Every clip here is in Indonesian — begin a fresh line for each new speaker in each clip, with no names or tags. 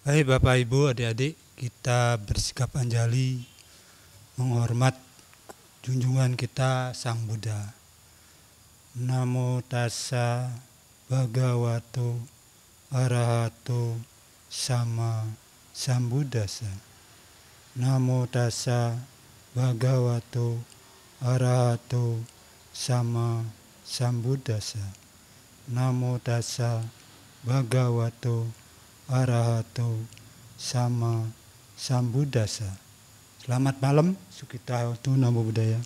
Baik Bapak Ibu, adik-adik, kita bersikap anjali menghormat junjungan kita Sang Buddha. Namo tassa bhagavato arahato sama sambuddhassa. Namo tassa bhagavato arahato sama sambuddhassa. Namo tassa bhagavato arahato sama sambuddhassa. Selamat malam, Sukita Hotu Namo Buddhaya.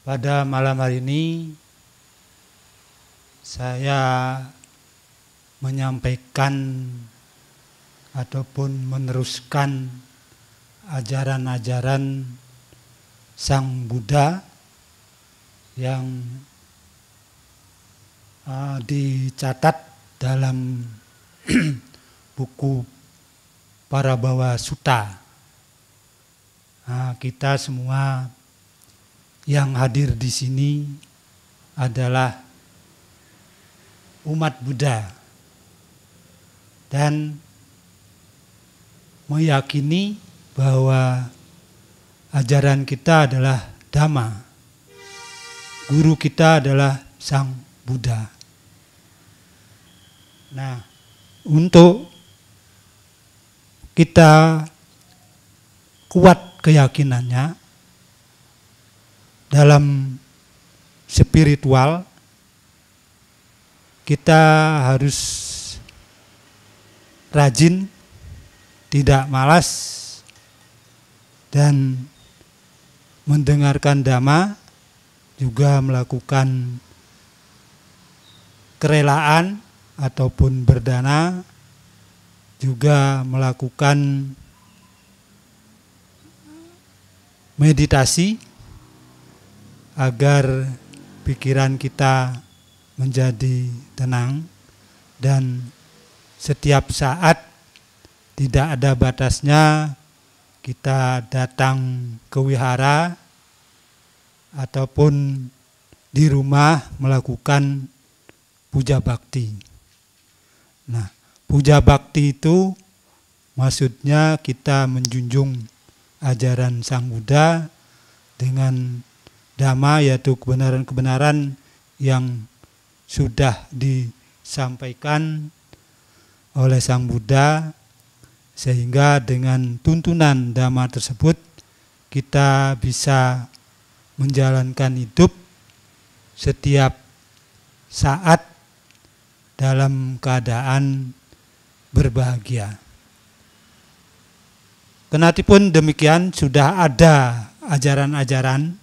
Pada malam hari ini saya menyampaikan ataupun meneruskan ajaran-ajaran Sang Buddha yang dicatat dalam buku Parabhava Sutta. Kita semua yang hadir di sini adalah umat Buddha dan meyakini bahwa ajaran kita adalah Dhamma. Guru kita adalah Sang Buddha. Nah, untuk kita kuat keyakinannya dalam spiritual, kita harus rajin, tidak malas, dan mendengarkan Dhamma, juga melakukan kerelaan ataupun berdana, juga melakukan meditasi agar pikiran kita menjadi tenang dan setiap saat tidak ada batasnya kita datang ke wihara ataupun di rumah melakukan puja bakti. Nah, puja bakti itu maksudnya kita menjunjung ajaran Sang Buddha dengan Dhamma, yaitu kebenaran-kebenaran yang sudah disampaikan oleh Sang Buddha, sehingga dengan tuntunan Dhamma tersebut kita bisa menjalankan hidup setiap saat dalam keadaan berbahagia. Kenatipun demikian sudah ada ajaran-ajaran,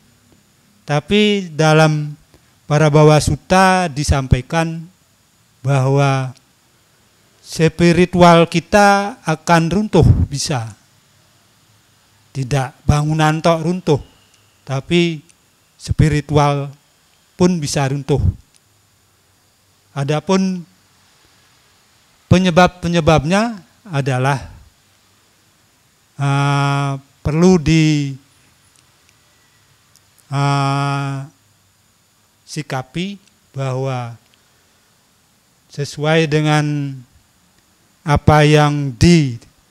tapi dalam Parabhava Sutta disampaikan bahwa spiritual kita akan runtuh bisa. Tidak bangunan tok runtuh, tapi spiritual pun bisa runtuh. Adapun penyebab-penyebabnya adalah perlu sikapi bahwa sesuai dengan apa yang ditanyakan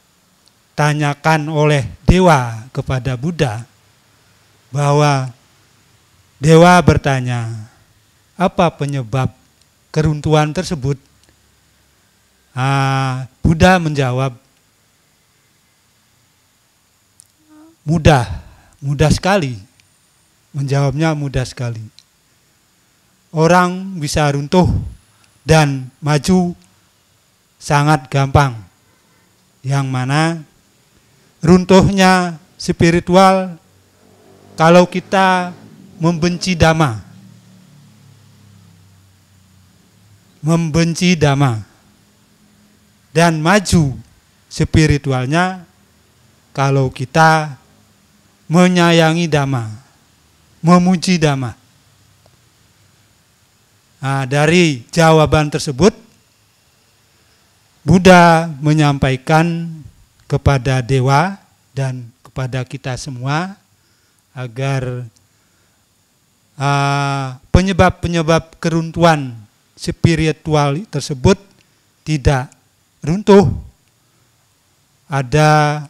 oleh Dewa kepada Buddha, bahwa Dewa bertanya, apa penyebab keruntuhan tersebut? Buddha menjawab, mudah sekali. Menjawabnya mudah sekali. Orang bisa runtuh dan maju sangat gampang. Yang mana runtuhnya spiritual kalau kita membenci Dhamma. Membenci Dhamma. Dan maju spiritualnya kalau kita menyayangi Dhamma, memuji Dhamma. Dari jawaban tersebut, Buddha menyampaikan kepada Dewa dan kepada kita semua agar penyebab-penyebab keruntuhan spiritual tersebut tidak runtuh, ada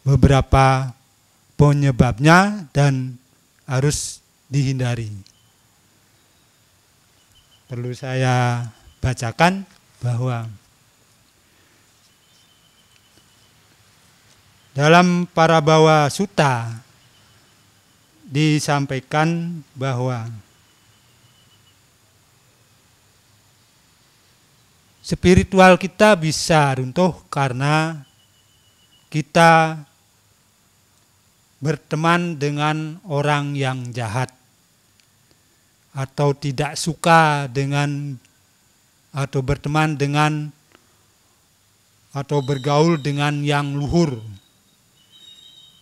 beberapa penyebabnya dan harus dihindari. Perlu saya bacakan bahwa dalam Parabhawa Sutta disampaikan bahwa spiritual kita bisa runtuh karena kita berteman dengan orang yang jahat, atau tidak suka dengan, atau berteman dengan, atau bergaul dengan yang luhur.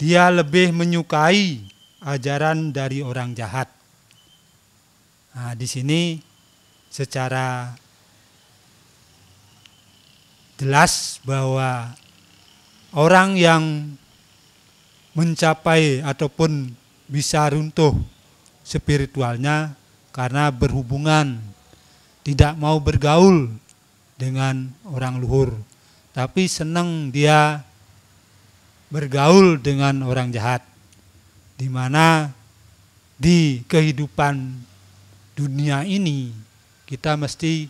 Dia lebih menyukai ajaran dari orang jahat. Nah, di sini secara jelas bahwa orang yang mencapai ataupun bisa runtuh spiritualnya karena berhubungan, tidak mau bergaul dengan orang luhur, tapi senang dia bergaul dengan orang jahat, di mana di kehidupan dunia ini kita mesti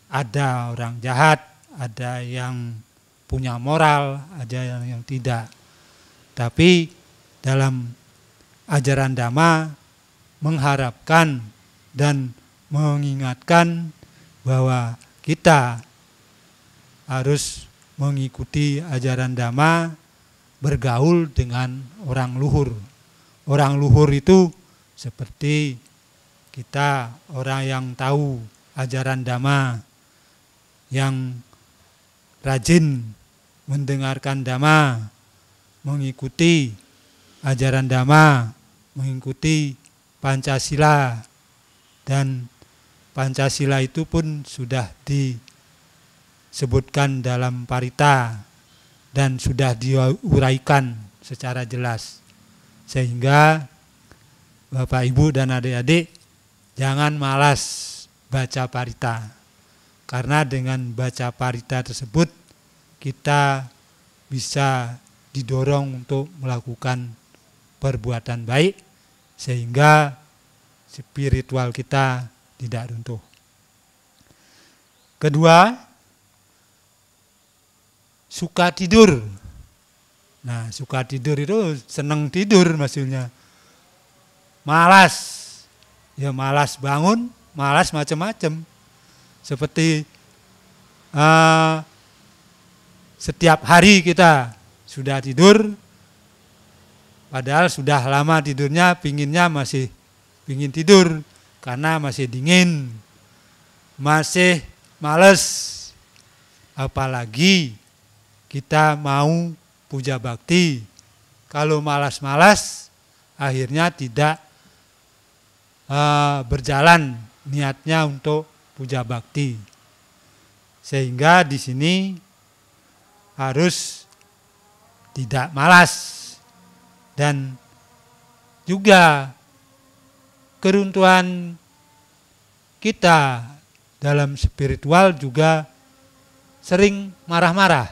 ada orang jahat, ada yang punya moral, ada yang tidak. Tapi dalam ajaran Dhamma mengharapkan dan mengingatkan bahwa kita harus mengikuti ajaran Dhamma, bergaul dengan orang luhur. Orang luhur itu seperti kita, orang yang tahu ajaran Dhamma, yang rajin mendengarkan Dhamma, mengikuti ajaran Dhamma, mengikuti Pancasila, dan Pancasila itu pun sudah disebutkan dalam Parita dan sudah diuraikan secara jelas. Sehingga Bapak Ibu dan adik-adik jangan malas baca Parita, karena dengan baca Parita tersebut kita bisa didorong untuk melakukan perbuatan baik sehingga spiritual kita tidak runtuh. Kedua, suka tidur. Nah, suka tidur itu senang tidur maksudnya. Malas, ya malas bangun, malas macam-macam. Seperti setiap hari kita sudah tidur, padahal sudah lama tidurnya, pinginnya masih pingin tidur karena masih dingin, masih males. Apalagi kita mau puja bakti, kalau malas-malas akhirnya tidak berjalan niatnya untuk puja bakti. Sehingga di sini harus tidak malas. Dan juga keruntuhan kita dalam spiritual juga sering marah-marah.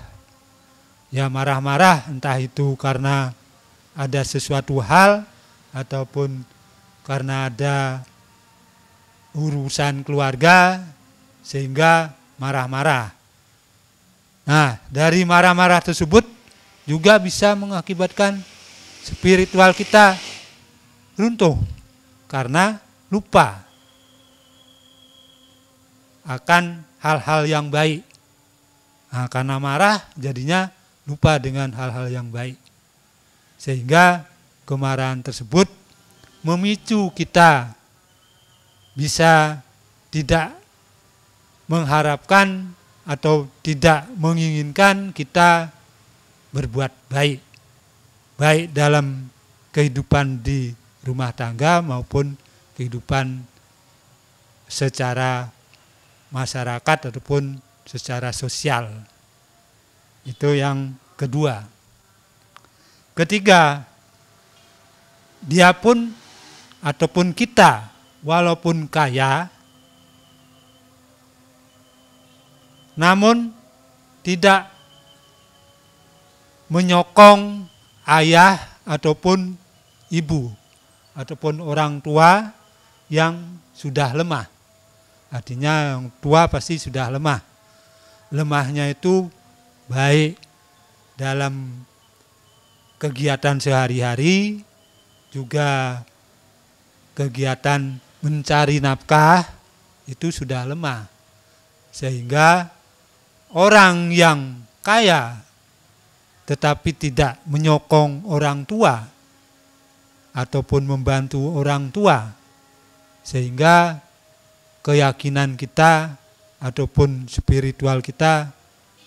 Ya marah-marah entah itu karena ada sesuatu hal ataupun karena ada urusan keluarga sehingga marah-marah. Nah, dari marah-marah tersebut juga bisa mengakibatkan spiritual kita runtuh karena lupa akan hal-hal yang baik. Nah, karena marah jadinya lupa dengan hal-hal yang baik. Sehingga kemarahan tersebut memicu kita bisa tidak mengharapkan atau tidak menginginkan kita berbuat baik. Baik dalam kehidupan di rumah tangga maupun kehidupan secara masyarakat ataupun secara sosial. Itu yang kedua. Ketiga, dia pun ataupun kita walaupun kaya namun tidak menyokong ayah ataupun ibu ataupun orang tua yang sudah lemah. Artinya yang tua pasti sudah lemah. Lemahnya itu baik dalam kegiatan sehari-hari, juga kegiatan mencari nafkah itu sudah lemah. Sehingga orang yang kaya tetapi tidak menyokong orang tua ataupun membantu orang tua, sehingga keyakinan kita ataupun spiritual kita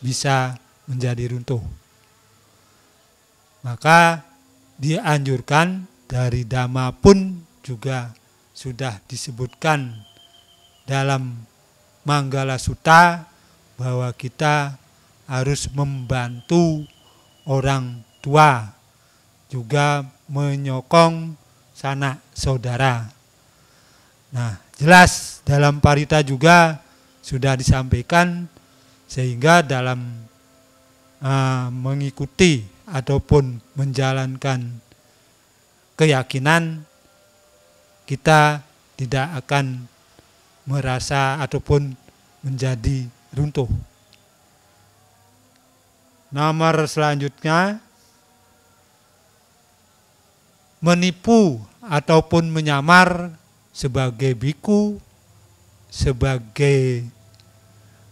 bisa menjadi runtuh. Maka dianjurkan dari Dhamma pun juga sudah disebutkan dalam Manggala Sutta bahwa kita harus membantu orang tua, juga menyokong sanak saudara. Nah, jelas dalam Parita juga sudah disampaikan, sehingga dalam mengikuti ataupun menjalankan keyakinan, kita tidak akan merasa ataupun menjadi runtuh. Nomor selanjutnya, menipu ataupun menyamar sebagai biku, sebagai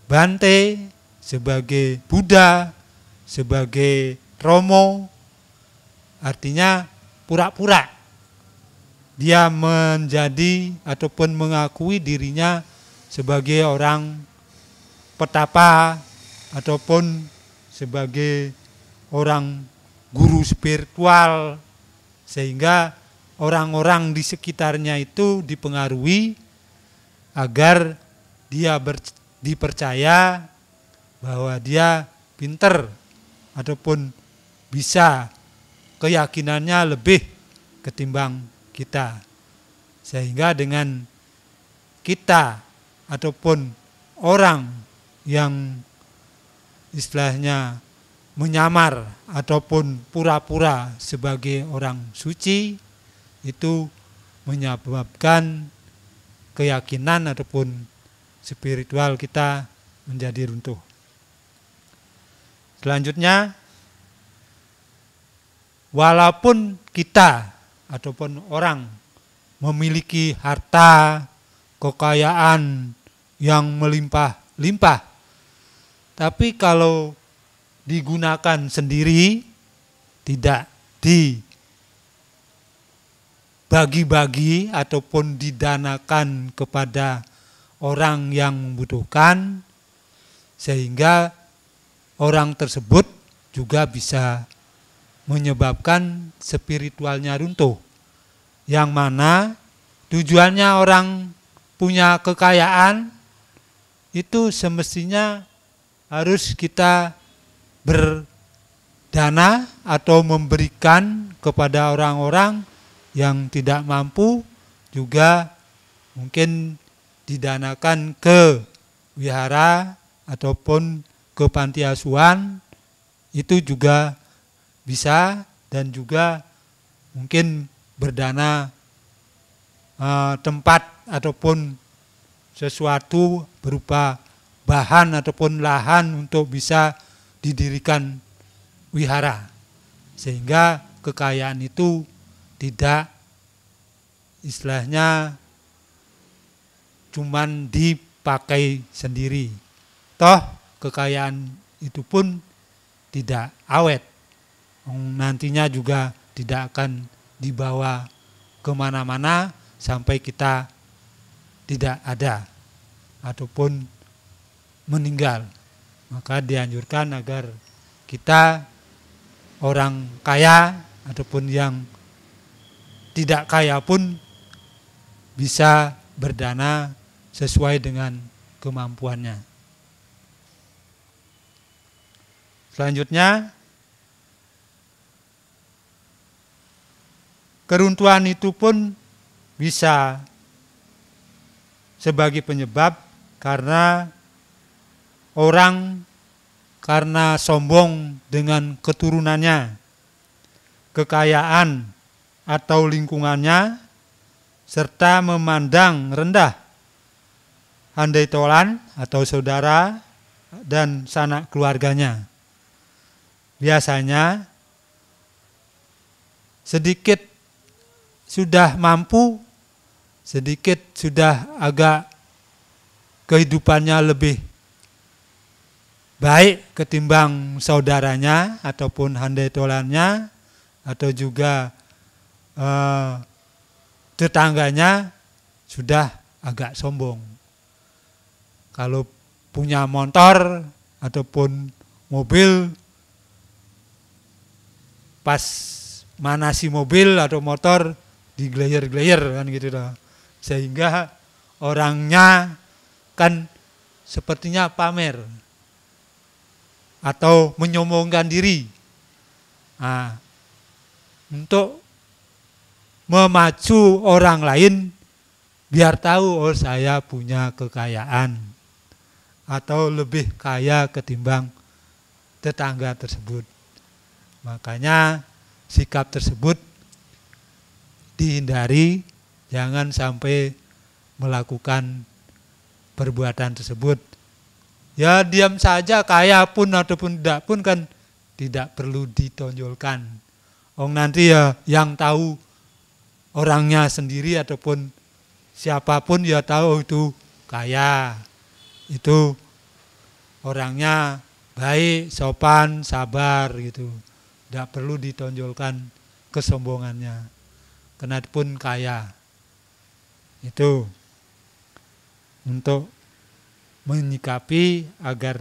bante, sebagai Buddha, sebagai Romo, artinya pura-pura dia menjadi ataupun mengakui dirinya sebagai orang petapa ataupun sebagai orang guru spiritual, sehingga orang-orang di sekitarnya itu dipengaruhi agar dia dipercaya bahwa dia pinter ataupun bisa, keyakinannya lebih ketimbang kita. Sehingga dengan kita ataupun orang yang istilahnya menyamar ataupun pura-pura sebagai orang suci, itu menyebabkan keyakinan ataupun spiritual kita menjadi runtuh. Selanjutnya, walaupun kita ataupun orang memiliki harta, kekayaan yang melimpah-limpah, tapi kalau digunakan sendiri, tidak dibagi-bagi ataupun didanakan kepada orang yang membutuhkan, sehingga orang tersebut juga bisa menyebabkan spiritualnya runtuh. Yang mana tujuannya orang punya kekayaan itu semestinya harus kita berdana atau memberikan kepada orang-orang yang tidak mampu, juga mungkin didanakan ke wihara ataupun ke panti asuhan, itu juga bisa, dan juga mungkin berdana tempat ataupun sesuatu berupa bahan ataupun lahan untuk bisa didirikan wihara, sehingga kekayaan itu tidak istilahnya cuman dipakai sendiri. Toh kekayaan itu pun tidak awet, nantinya juga tidak akan dibawa kemana-mana sampai kita tidak ada ataupun meninggal. Maka dianjurkan agar kita orang kaya ataupun yang tidak kaya pun bisa berdana sesuai dengan kemampuannya. Selanjutnya, keruntuhan itu pun bisa sebagai penyebab karena orang karena sombong dengan keturunannya, kekayaan atau lingkungannya, serta memandang rendah handai tolan atau saudara dan sanak keluarganya. Biasanya sedikit sudah mampu, sedikit sudah agak kehidupannya lebih baik ketimbang saudaranya ataupun handai tolannya atau juga tetangganya, sudah agak sombong. Kalau punya motor ataupun mobil, pas manasi mobil atau motor diglayer-glayer kan gitu dah. Sehingga orangnya kan sepertinya pamer atau menyombongkan diri. Nah, untuk memacu orang lain biar tahu, oh saya punya kekayaan atau lebih kaya ketimbang tetangga tersebut. Makanya sikap tersebut dihindari, jangan sampai melakukan perbuatan tersebut. Ya diam saja, kaya pun ataupun tidak pun kan tidak perlu ditonjolkan. Nanti ya yang tahu orangnya sendiri ataupun siapapun ya tahu itu kaya, itu orangnya baik, sopan, sabar gitu. Tidak perlu ditonjolkan kesombongannya. Kenapun kaya. Itu untuk menyikapi agar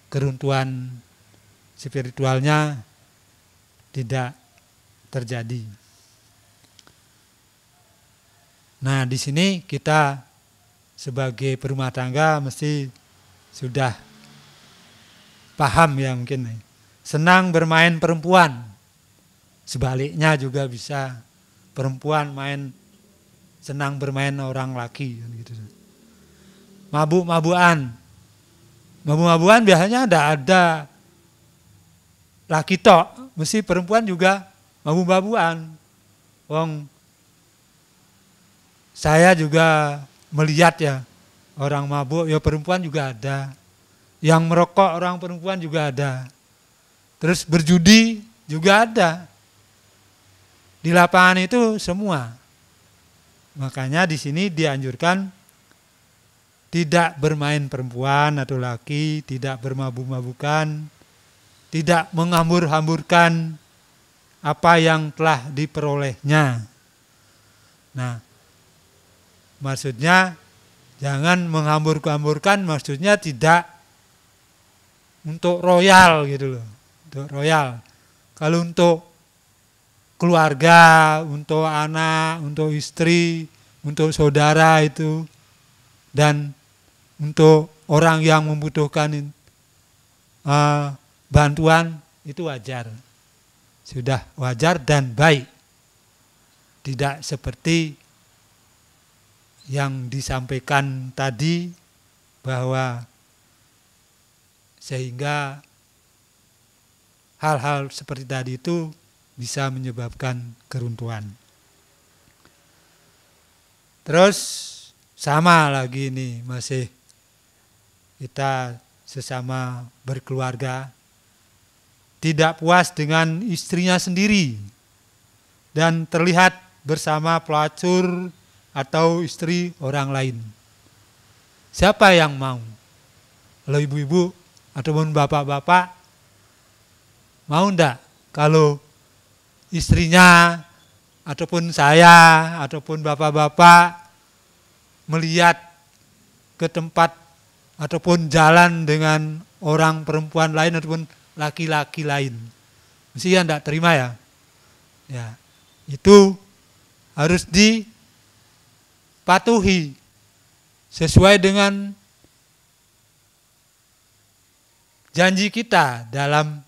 keruntuhan spiritualnya tidak terjadi. Nah, di sini kita sebagai berumah tangga mesti sudah paham ya mungkin. Senang bermain perempuan. Sebaliknya juga bisa, perempuan senang bermain orang laki gitu. Mabuk-mabukan. Mabuk-mabukan biasanya tidak ada laki tok, mesti perempuan juga mabuk-mabukan. Saya juga melihat ya, orang mabuk ya perempuan juga ada. Yang merokok orang perempuan juga ada. Terus berjudi juga ada. Di lapangan itu semua. Makanya di sini dianjurkan tidak bermain perempuan atau laki, tidak bermabuk-mabukan, tidak menghambur-hamburkan apa yang telah diperolehnya. Nah, maksudnya jangan menghambur-hamburkan, maksudnya tidak untuk royal gitu loh. Untuk royal. Kalau untuk keluarga, untuk anak, untuk istri, untuk saudara itu, dan untuk orang yang membutuhkan bantuan, itu wajar. Sudah wajar dan baik. Tidak seperti yang disampaikan tadi, bahwa sehingga hal-hal seperti tadi itu bisa menyebabkan keruntuhan. Terus sama lagi nih, masih kita sesama berkeluarga tidak puas dengan istrinya sendiri dan terlihat bersama pelacur atau istri orang lain. Siapa yang mau? Kalau ibu-ibu ataupun bapak-bapak mau enggak kalau istrinya ataupun saya ataupun bapak-bapak melihat ke tempat ataupun jalan dengan orang perempuan lain ataupun laki-laki lain? Mesti ya enggak terima ya. Ya, itu harus dipatuhi sesuai dengan janji kita dalam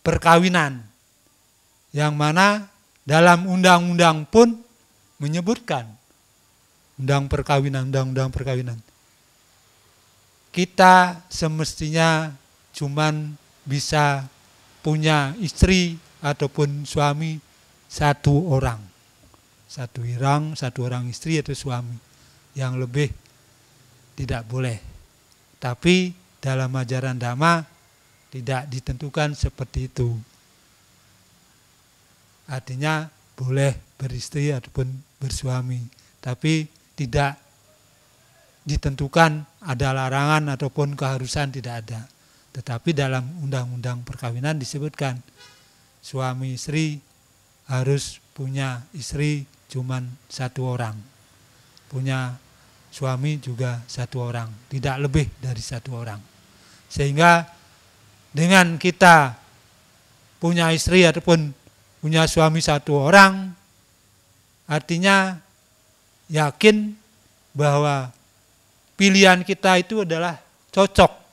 perkawinan, yang mana dalam undang-undang pun menyebutkan undang-undang perkawinan. kita semestinya cuman bisa punya istri ataupun suami satu orang. Satu orang istri atau suami. Yang lebih tidak boleh. Tapi dalam ajaran Dhamma tidak ditentukan seperti itu. Artinya boleh beristri ataupun bersuami. Tapi tidak ditentukan ada larangan ataupun keharusan, tidak ada. Tetapi dalam undang-undang perkawinan disebutkan suami istri harus punya istri cuman satu orang. Punya suami juga satu orang, tidak lebih dari satu orang. Sehingga dengan kita punya istri ataupun punya suami satu orang, artinya yakin bahwa pilihan kita itu adalah cocok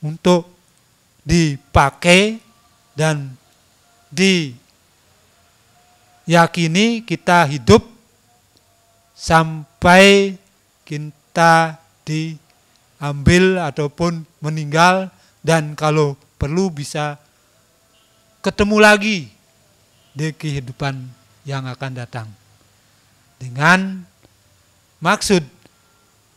untuk dipakai dan diyakini kita hidup sampai kita diambil ataupun meninggal, dan kalau perlu bisa ketemu lagi di kehidupan yang akan datang. Dengan maksud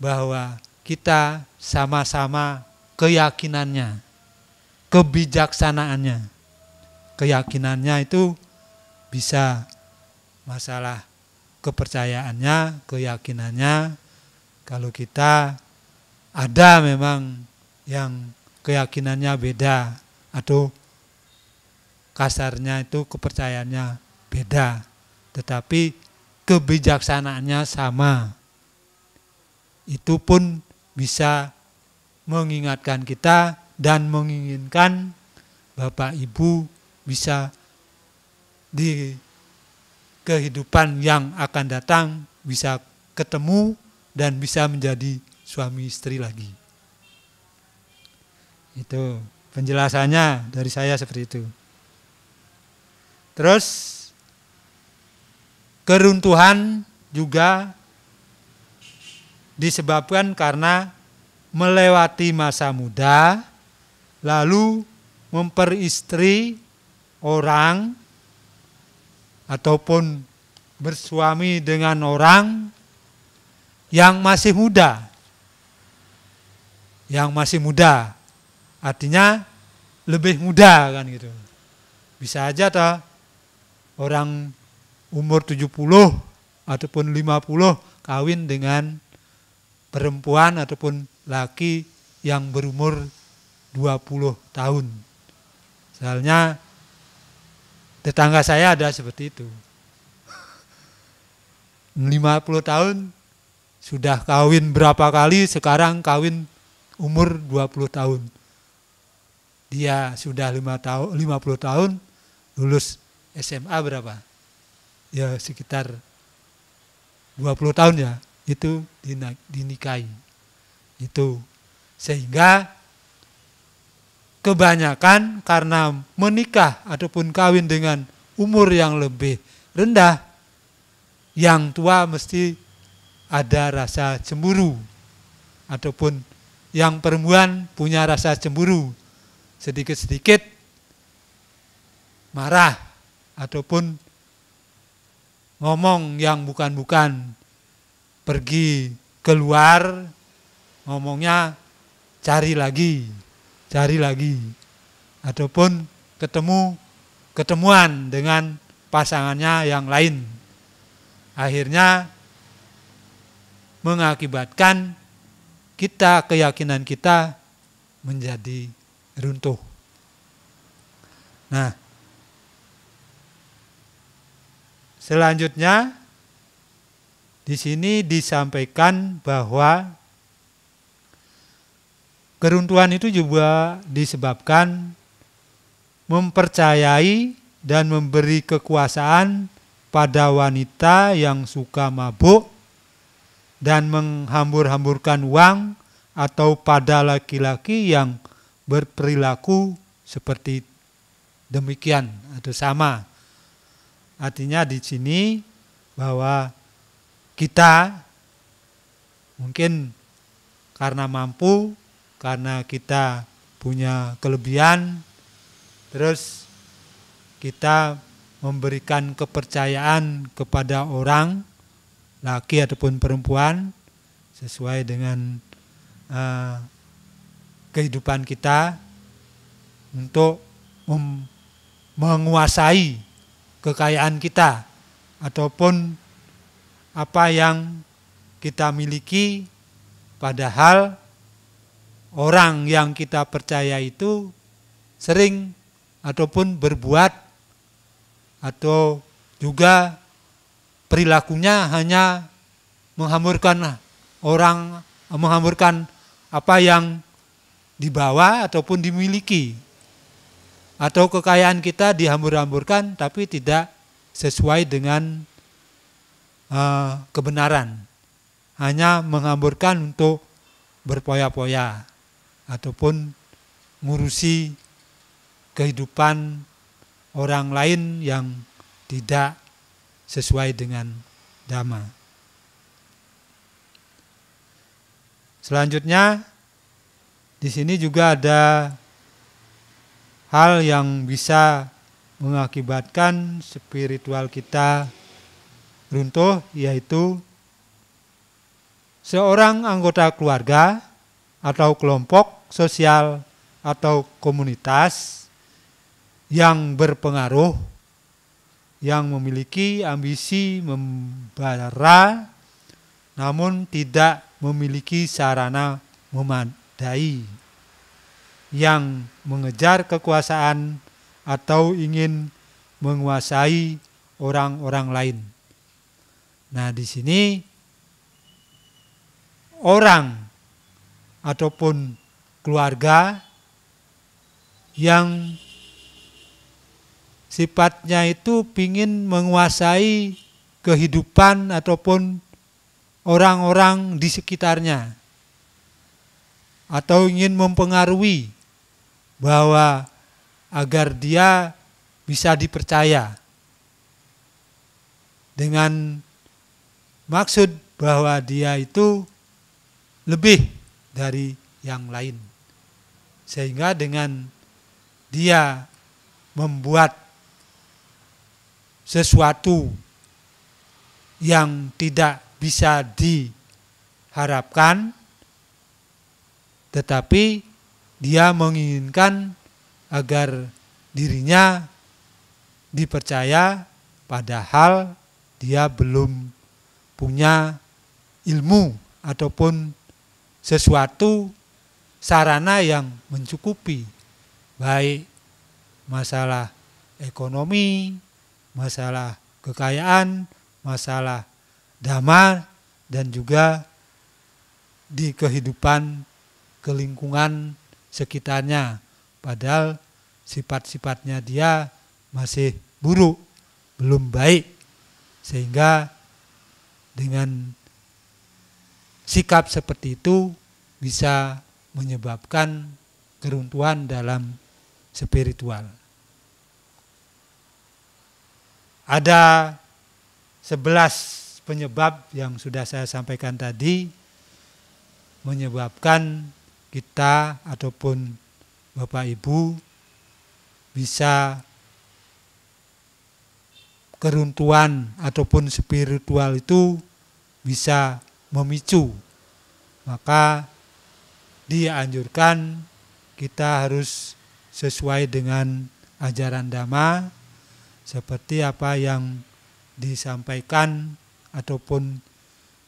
bahwa kita sama-sama keyakinannya, kebijaksanaannya. Keyakinannya itu bisa masalah kepercayaannya, keyakinannya. Kalau kita ada memang yang keyakinannya beda atau kasarnya itu kepercayaannya beda, tetapi kebijaksanaannya sama. Itu pun bisa mengingatkan kita dan menginginkan Bapak Ibu bisa di kehidupan yang akan datang bisa ketemu dan bisa menjadi suami istri lagi. Itu penjelasannya dari saya seperti itu. Terus keruntuhan juga disebabkan karena melewati masa muda lalu memperistri orang ataupun bersuami dengan orang yang masih muda. Yang masih muda artinya lebih muda kan gitu. Bisa aja toh orang umur 70 ataupun 50 kawin dengan perempuan ataupun laki yang berumur 20 tahun. Misalnya tetangga saya ada seperti itu. 50 tahun sudah kawin berapa kali, sekarang kawin umur 20 tahun. Dia sudah 50 tahun, lulus SMA berapa? Ya sekitar 20 tahun ya, itu dinikahi. Itu sehingga kebanyakan karena menikah ataupun kawin dengan umur yang lebih rendah, yang tua mesti ada rasa cemburu, ataupun yang perempuan punya rasa cemburu, sedikit-sedikit marah ataupun ngomong yang bukan-bukan, pergi keluar ngomongnya cari lagi, ataupun ketemuan dengan pasangannya yang lain. Akhirnya mengakibatkan keyakinan kita menjadi runtuh. Nah, selanjutnya di sini disampaikan bahwa keruntuhan itu juga disebabkan mempercayai dan memberi kekuasaan pada wanita yang suka mabuk dan menghambur-hamburkan uang, atau pada laki-laki yang berperilaku seperti demikian atau sama. Artinya di sini bahwa kita mungkin karena mampu, karena kita punya kelebihan, terus kita memberikan kepercayaan kepada orang, laki ataupun perempuan, sesuai dengan kehidupan kita untuk menguasai kekayaan kita ataupun apa yang kita miliki, padahal orang yang kita percaya itu sering ataupun berbuat atau juga perilakunya hanya menghamburkan apa yang dibawa ataupun dimiliki, atau kekayaan kita dihambur-hamburkan tapi tidak sesuai dengan kebenaran, hanya menghamburkan untuk berpoya-poya ataupun ngurusi kehidupan orang lain yang tidak sesuai dengan dhamma. Selanjutnya di sini juga ada hal yang bisa mengakibatkan spiritual kita runtuh, yaitu seorang anggota keluarga atau kelompok sosial atau komunitas yang berpengaruh, yang memiliki ambisi membara namun tidak memiliki sarana memadai, yang mengejar kekuasaan atau ingin menguasai orang-orang lain. Nah, di sini orang ataupun keluarga yang sifatnya itu ingin menguasai kehidupan ataupun orang-orang di sekitarnya, atau ingin mempengaruhi bahwa agar dia bisa dipercaya dengan maksud bahwa dia itu lebih dari yang lain, sehingga dengan dia membuat sesuatu yang tidak bisa diharapkan, tetapi dia menginginkan agar dirinya dipercaya, padahal dia belum punya ilmu ataupun sesuatu sarana yang mencukupi, baik masalah ekonomi, masalah kekayaan, masalah dhamma, dan juga di kehidupan kelingkungan sekitarnya, padahal sifat-sifatnya dia masih buruk, belum baik, sehingga dengan sikap seperti itu bisa menyebabkan keruntuhan dalam spiritual. Ada 11 penyebab yang sudah saya sampaikan tadi menyebabkan kita ataupun Bapak Ibu bisa keruntuhan ataupun spiritual itu bisa memicu. Maka dianjurkan kita harus sesuai dengan ajaran Dhamma seperti apa yang disampaikan ataupun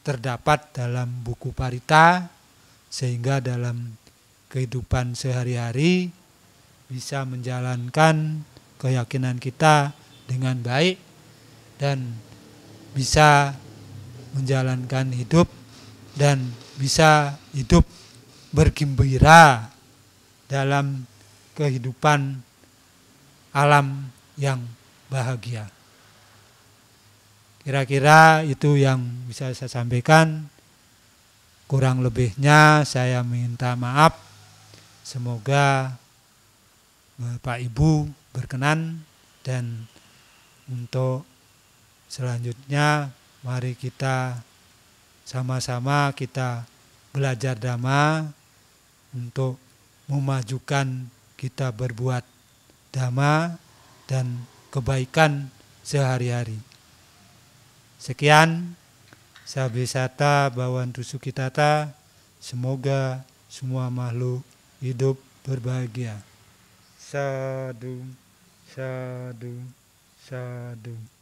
terdapat dalam buku Parita, sehingga dalam kehidupan sehari-hari bisa menjalankan keyakinan kita dengan baik dan bisa menjalankan hidup dan bisa hidup bergembira dalam kehidupan alam yang bahagia. Kira-kira itu yang bisa saya sampaikan. Kurang lebihnya saya minta maaf. Semoga Bapak Ibu berkenan, dan untuk selanjutnya mari kita sama-sama kita belajar dhamma, untuk memajukan kita berbuat dhamma dan kebaikan sehari-hari. Sekian, Sabesata Bhawantu Sukhitata. Semoga semua makhluk hidup berbahagia. Sadhu, sadhu, sadhu.